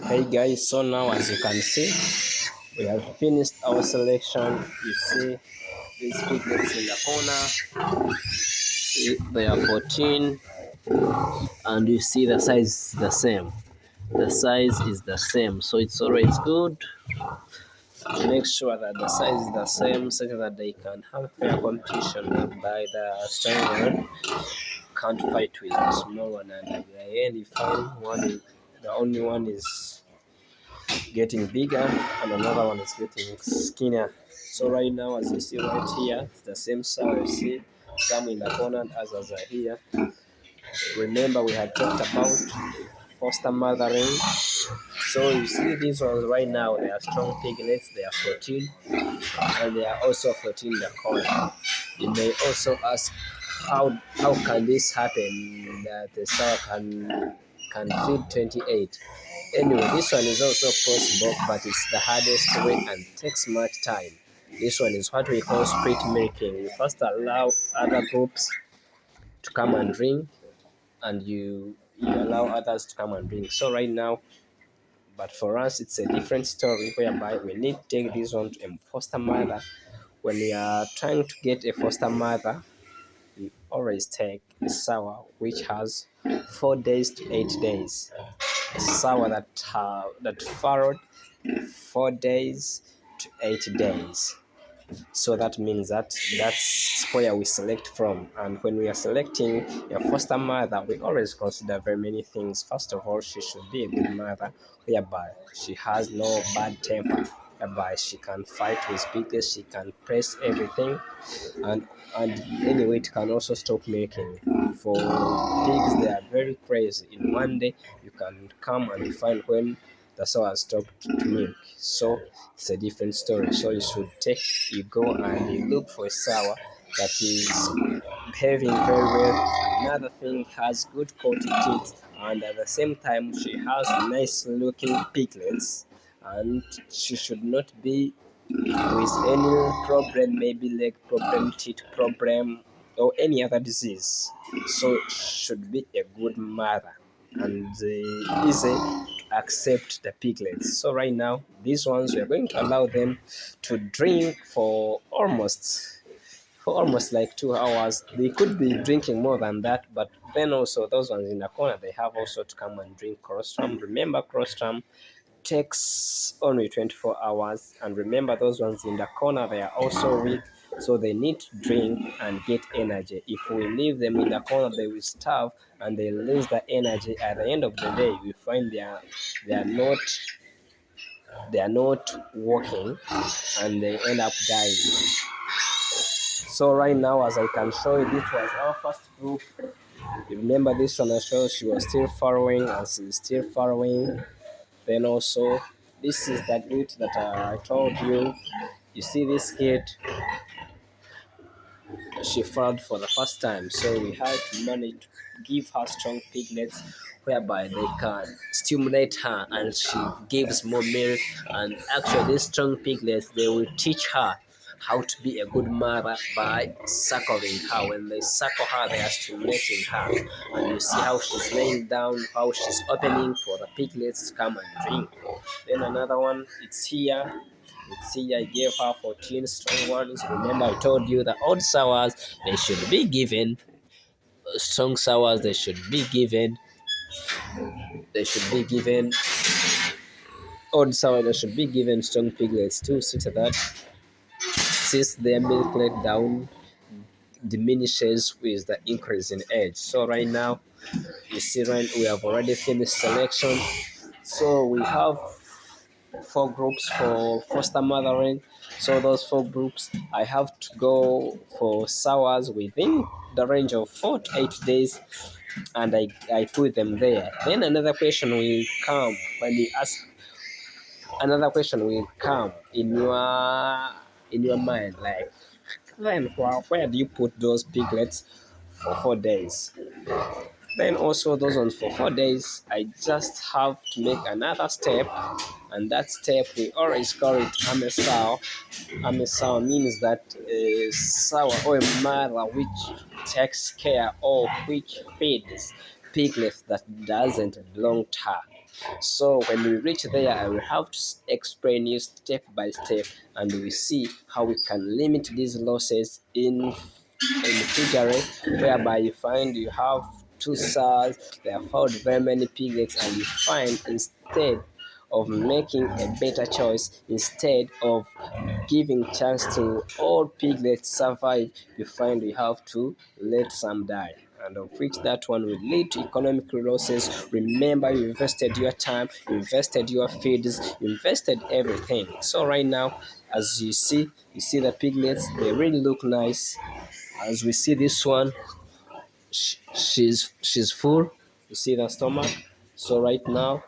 Hey guys, so now as you can see, we have finished our selection. You see these piglets in the corner. They are 14, and you see the size is the same. The size is the same, so it's always good to make sure that the size is the same so that they can have fair competition, whereby the strong one can't fight with the small one, and at the end you find the only one is getting bigger and another one is getting skinnier. So right now, as you see right here, it's the same sow. You see some in the corner and others are here. Remember, we had talked about foster mothering. So you see these ones right now, they are strong piglets. They are 14, and they are also 14 in the corner. You may also ask, how can this happen that the sow can feed 28? Anyway, this one is also possible, but it's the hardest way and takes much time. This one is what we call split milking. You first allow other groups to come and drink, and you allow others to come and drink. So right now, but for us, it's a different story whereby we need to take this one to a foster mother. When we are trying to get a foster mother, we always take a sour which has 4 days to 8 days. A sour that followed 4 days to 8 days. So that means that's where we select from. And when we are selecting a foster mother, we always consider very many things. First of all, she should be a good mother, whereby she has no bad temper, whereby she can fight with people, she can press everything, and anyway, it can also stop milking. For pigs, they are very crazy. In one day, you can come and find when the sow has stopped to milk. So it's a different story. So you go and you look for a sow that is behaving very well. Another thing, has good quality teeth, and at the same time she has nice looking piglets, and she should not be with any problem, maybe leg problem, teeth problem, or any other disease. So should be a good mother and easy to accept the piglets. So right now, these ones we are going to allow them to drink for almost like 2 hours. They could be drinking more than that, but then also those ones in the corner, they have also to come and drink colostrum. Remember, colostrum takes only 24 hours, and remember those ones in the corner, they are also weak, so they need to drink and get energy. If we leave them in the corner, they will starve and they lose the energy. At the end of the day, we find they are not working and they end up dying. So right now, as I can show you, this was our first group. You remember this one I showed, she was still following and she's still following. Then also, this is the gate that I told you. You see this gate, she found for the first time. So we had to manage to give her strong piglets whereby they can stimulate her and she gives more milk. And actually, these strong piglets, they will teach her how to be a good mother by suckling her. When they suckle her, they are stimulating her. And you see how she's laying down, how she's opening for the piglets to come and drink. Then another one, it's here. Let's see, I gave her 14 strong ones. Remember, I told you the old sours, they should be given strong sours, they should be given old sour, they should be given strong piglets too, so that since their milk letdown diminishes with the increase in age. So right now, you see, right, we have already finished selection. So we have 4 groups for foster mothering. So those 4 groups, I have to go for sours within the range of 4 to 8 days, and I put them there. Then another question will come when you ask. Another question will come in your mind, like, then where do you put those piglets for 4 days? Then also those ones for 4 days, I just have to make another step, and that step we always call it amesao. Amesao means that a sour or a mother which takes care or which feeds piglets that doesn't belong to her. So when we reach there, I will have to explain you step by step, and we see how we can limit these losses in piggery, whereby you find you have two sows, they have found very many piglets, and you find instead of making a better choice, instead of giving chance to all piglets survive, you find you have to let some die, and of which that one will lead to economic losses. Remember, you invested your time, you invested your feeds, you invested everything. So right now, as you see the piglets, they really look nice. As we see this one, she's full. You see the stomach. So right now,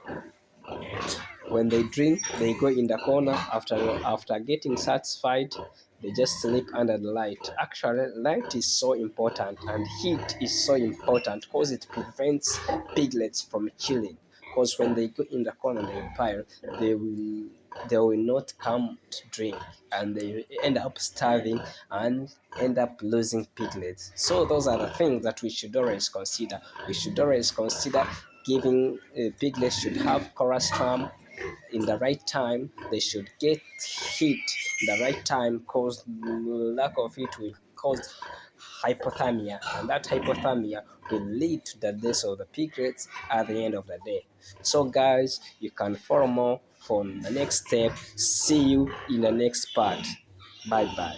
when they drink, they go in the corner. After getting satisfied, they just sleep under the light. Actually, light is so important and heat is so important because it prevents piglets from chilling. Because when they go in the corner, they pile, they will they will not come to drink, and they end up starving and end up losing piglets. So those are the things that we should always consider. We should always consider giving piglets should have colostrum in the right time. They should get heat in the right time, because lack of it will cause hypothermia, and that hypothermia will lead to the death of the piglets at the end of the day. So guys, you can follow more for the next step. See you in the next part. Bye bye.